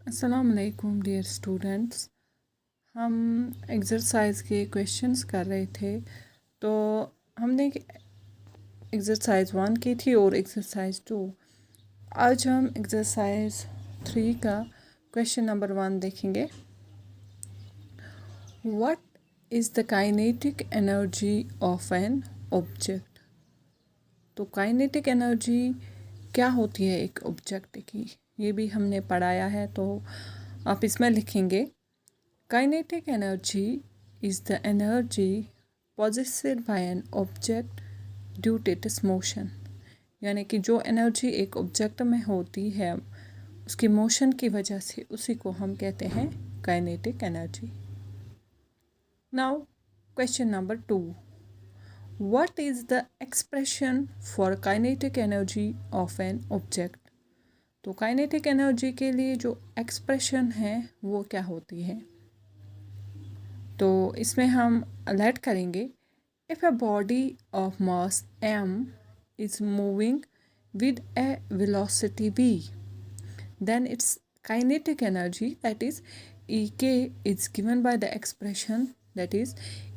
अस्सलाम वालेकुम dear students. हम एक्सरसाइज के क्वेश्चंस कर रहे थे। तो हमने एक्सरसाइज 1 की थी और एक्सरसाइज 2। आज हम एक्सरसाइज 3 का क्वेश्चन नंबर 1 देखेंगे। What is the kinetic energy of an object. तो काइनेटिक एनर्जी क्या होती है एक ऑब्जेक्ट की, ये भी हमने पढ़ाया है। तो आप इसमें लिखेंगे kinetic energy is the energy possessed by an object due to its motion। यानी कि जो एनर्जी एक ऑब्जेक्ट में होती है उसकी मोशन की वजह से, उसी को हम कहते हैं kinetic energy. Now question number 2, what is the expression for kinetic energy of an object. तो काइनेटिक एनर्जी के लिए जो एक्सप्रेशन है वो क्या होती है। तो इसमें हम अलर्ट करेंगे, if a body of mass m is moving with a velocity v, then its kinetic energy, that is ek, is given by the expression that is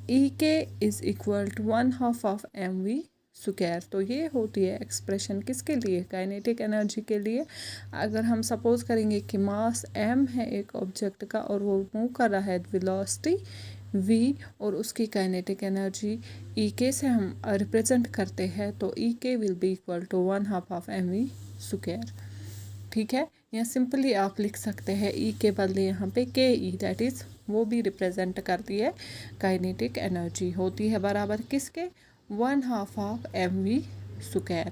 ek is equal to 1/2 of mv square. तो ये होती है expression किसके लिए, kinetic energy के लिए। अगर हम सपोज करेंगे कि मास m है एक ऑब्जेक्ट का और वो मूव कर रहा है वेलोसिटी v और उसकी काइनेटिक एनर्जी ई के से हम रिप्रेजेंट करते हैं, तो E K will be equal to 1/2 of M V square. ठीक है, या सिंपली आप लिख सकते हैं ई के बदले यहाँ पे के ई, दैट इज़ वो भी रिप्रेजेंट करती है काइनेटिक एनर्जी, होती है बराबर किसके, 1/2 ऑफ एम वी स्क्वायर।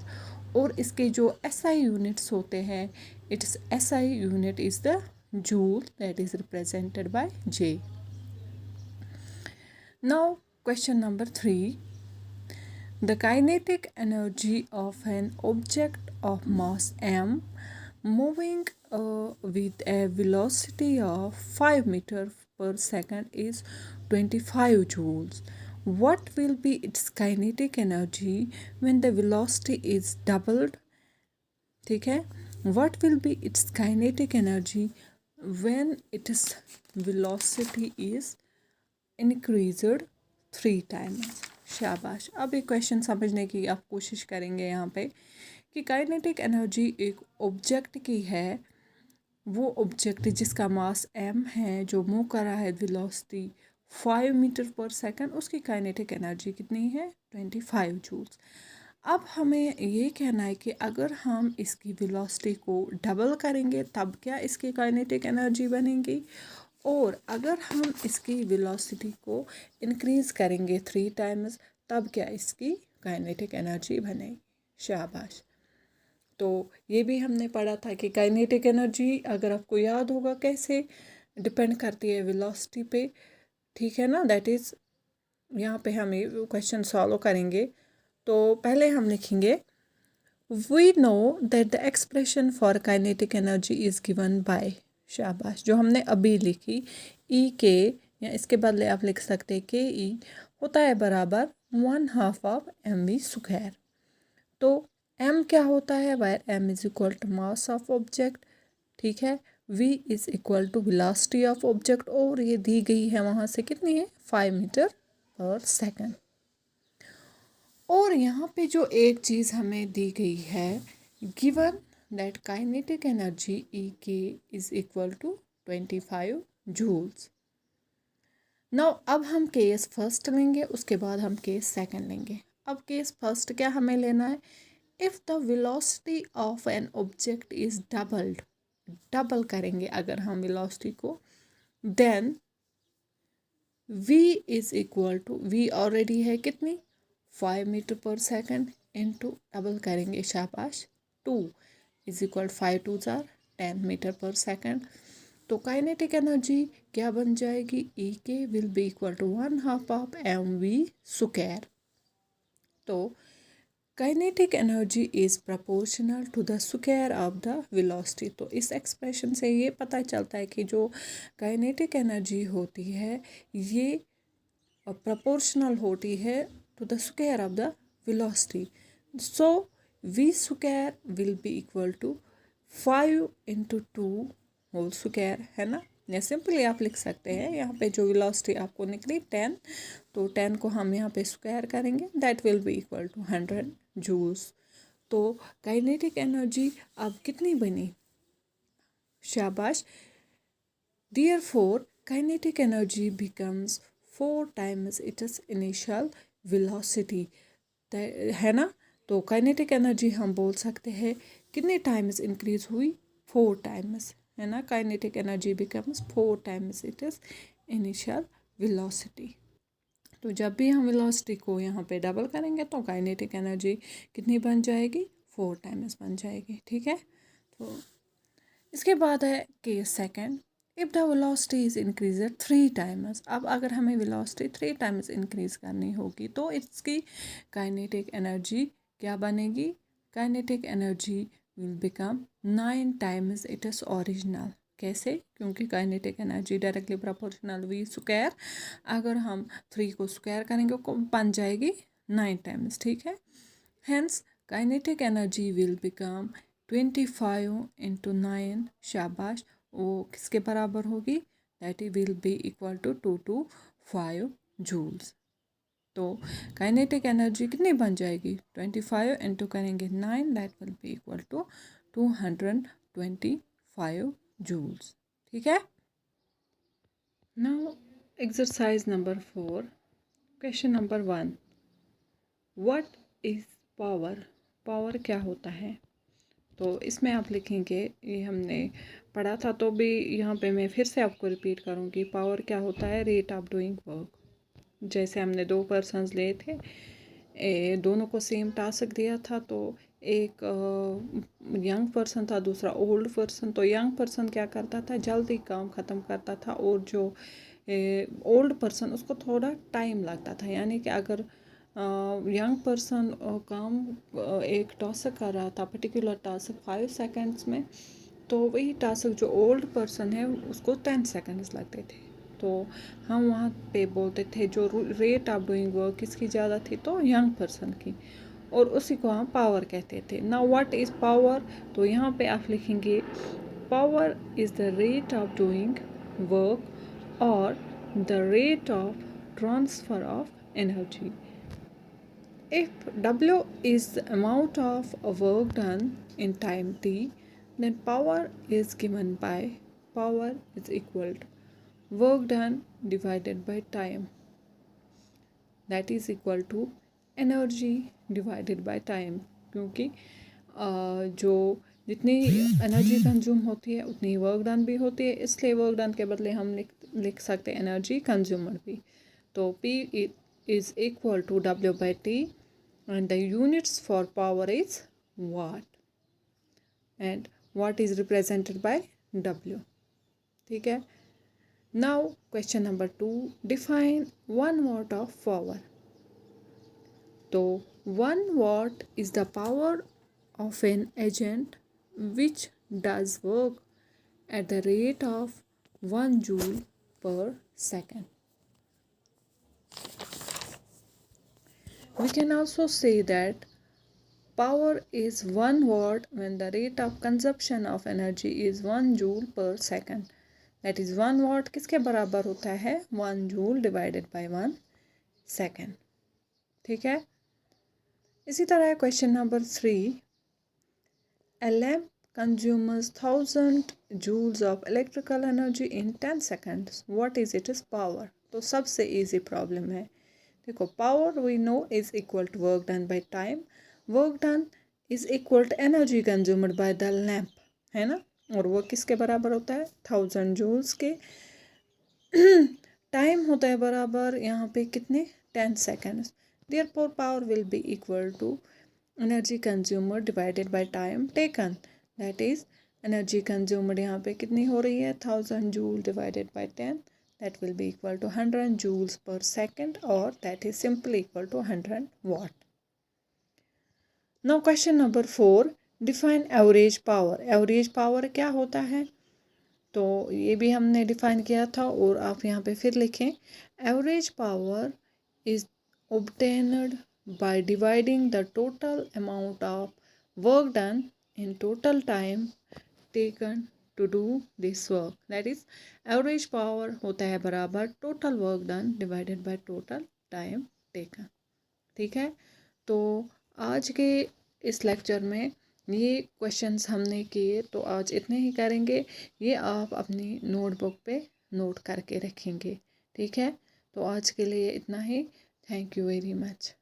और इसके जो एसआई यूनिट्स होते हैं, it's SI unit is the joule, that is represented by J. Now question number 3, the kinetic energy of an object of mass m moving with a velocity of 5 meters per second is 25 joules. What will be its kinetic energy when the velocity is doubled? ठीक है, what will be its kinetic energy when its velocity is increased 3 times. शाबाश। अब एक question समझने की आप कोशिश करेंगे यहाँ पे कि काइनेटिक एनर्जी एक ऑब्जेक्ट की है, वो ऑब्जेक्ट जिसका मास m है, जो मूव कर रहा है वेलोसिटी 5 मीटर पर सेकंड, उसकी काइनेटिक एनर्जी कितनी है, 25 जूल्स। अब हमें ये कहना है कि अगर हम इसकी वेलोसिटी को डबल करेंगे तब क्या इसकी काइनेटिक एनर्जी बनेगी, और अगर हम इसकी वेलोसिटी को इंक्रीज़ करेंगे 3 टाइम्स तब क्या इसकी काइनेटिक एनर्जी बनेगी। शाबाश। तो ये भी हमने पढ़ा था कि काइनेटिक एनर्जी, अगर आपको याद होगा, कैसे डिपेंड करती है वेलोसिटी पे। ठीक है ना, दैट इज़ यहाँ पे हम ये क्वेश्चन सॉल्व करेंगे। तो पहले हम लिखेंगे, we know that the expression for kinetic energy is given by, शाबाश, जो हमने अभी लिखी ई के, या इसके बदले आप लिख सकते हैं के ई होता है बराबर 1/2 ऑफ एम वी स्क्वायर। तो m क्या होता है, where m is equal to mass of object. ठीक है, v is equal to velocity of object, और ये दी गई है वहाँ से कितनी है, 5 मीटर पर सेकंड। और यहाँ पे जो एक चीज़ हमें दी गई है, given that kinetic energy E K is equal to 25 joules. Now अब हम केस फर्स्ट लेंगे, उसके बाद हम केस सेकंड लेंगे। अब केस फर्स्ट क्या हमें लेना है, if the velocity of an object is doubled, double करेंगे अगर हम वेलोसिटी को, then v is equal to, v already है कितनी, 5 मीटर पर सेकंड, इनटू डबल करेंगे, शाबाश, 2 इज इक्वल 5 2 10 मीटर पर सेकंड। तो काइनेटिक एनर्जी क्या बन जाएगी, E K will be equal to 1/2 of M V square. तो kinetic energy is proportional to the square of the velocity. तो इस एक्सप्रेशन से ये पता चलता है कि जो काइनेटिक एनर्जी होती है ये प्रपोर्शनल होती है to the square of the velocity. So V square will be equal to 5 × 2 whole square, है ना। या सिंपली आप लिख सकते हैं, यहाँ पे जो वेलोसिटी आपको निकली 10, तो 10 को हम यहाँ पे स्क्वायर करेंगे, that will be equal to 100 joules. तो काइनेटिक एनर्जी अब कितनी बनी? शाबाश। Therefore, kinetic energy becomes 4 times its initial velocity, है ना। तो काइनेटिक एनर्जी हम बोल सकते हैं कितने टाइम्स इंक्रीज हुई? 4 टाइम्स, है ना। Kinetic energy becomes 4 times it is initial velocity. तो जब भी हम वेलोसिटी को यहाँ पे डबल करेंगे तो काइनेटिक एनर्जी कितनी बन जाएगी? 4 टाइम्स बन जाएगी, ठीक है। तो इसके बाद है case second, if the velocity is increase 3 times. अब अगर हमें वेलोसिटी 3 टाइम्स इंक्रीज करनी होगी तो इसकी काइनेटिक एनर्जी क्या बनेगी? Kinetic energy will become 9 times it is original. कैसे? क्योंकि kinetic energy directly proportional V square, अगर हम 3 को स्क्वायर करेंगे तो बन जाएगी 9 टाइम्स, ठीक है। Hence kinetic energy will become 25 into 9, शाबाश, वो किसके बराबर होगी? That will be equal to 225 joules. तो काइनेटिक एनर्जी कितनी बन जाएगी? 25 इंटू करेंगे 9, that will be equal to 225 joules, ठीक है। Now exercise number 4, question number 1, what is power? Power क्या होता है? तो इसमें आप लिखेंगे, ये हमने पढ़ा था तो भी यहाँ पे मैं फिर से आपको रिपीट करूँगी। पावर क्या होता है? Rate of doing work. जैसे हमने 2 पर्सन्स लिए थे, दोनों को सेम टास्क दिया था, तो एक यंग पर्सन था, दूसरा ओल्ड पर्सन। तो यंग पर्सन क्या करता था? जल्दी काम ख़त्म करता था, और जो ओल्ड पर्सन उसको थोड़ा टाइम लगता था। यानी कि अगर यंग पर्सन काम एक टास्क कर रहा था, पर्टिकुलर टास्क 5 सेकंड्स में, तो वही टास्क जो ओल्ड पर्सन है उसको 10 सेकंड्स लगते थे। तो हम वहाँ पे बोलते थे जो रेट ऑफ डूइंग वर्क किसकी ज़्यादा थी? तो यंग पर्सन की, और उसी को हम पावर कहते थे। Now what is power? तो यहाँ पे आप लिखेंगे power is the rate of doing work और the rate of transfer of energy. If W is the amount of work done in time t, then power is given by power is equal to work done divided by time, that is equal to energy divided by time। क्योंकि जो जितनी energy consume होती है उतनी work done भी होती है, इसलिए वर्क डन के बदले हम लिख सकते हैं एनर्जी कंज्यूमर भी। तो P is equal to W by T, and the units for power is watt, and watt is represented by W, ठीक है। Now question number 2, define 1 watt of power। तो 1 watt is the power of an agent which does work at the rate of 1 joule per second. We can also say that power is 1 watt when the rate of consumption of energy is 1 joule per second. That is 1 watt किसके बराबर होता है? 1 joule divided by 1 second, ठीक है। इसी तरह question number 3, a lamp consumes 1000 joules of electrical energy in 10 seconds. What is its power? तो सबसे इजी प्रॉब्लम है। देखो, power we know is equal to work done by time, work done is equal to energy consumed by the lamp, है ना। और वो किसके बराबर होता है? 1000 जूल्स के। टाइम होता है बराबर यहाँ पे कितने? 10 seconds. Therefore power will be equal to energy consumer divided by time taken, that is energy consumer यहाँ पे कितनी हो रही है? 1000 joule divided by 10, that will be equal to 100 joules per second, or that is simply equal to 100 watt. Now question number 4, define average power। average power क्या होता है? तो ये भी हमने डिफाइन किया था, और आप यहाँ पे फिर लिखें, average power is obtained by dividing the total amount of work done in total time taken to do this work, that is average power होता है बराबर total work done divided by total time taken. ठीक है, तो आज के इस lecture में ये क्वेश्चंस हमने किए, तो आज इतने ही करेंगे। ये आप अपनी नोटबुक पे नोट करके रखेंगे। ठीक है, तो आज के लिए इतना ही। Thank you very much.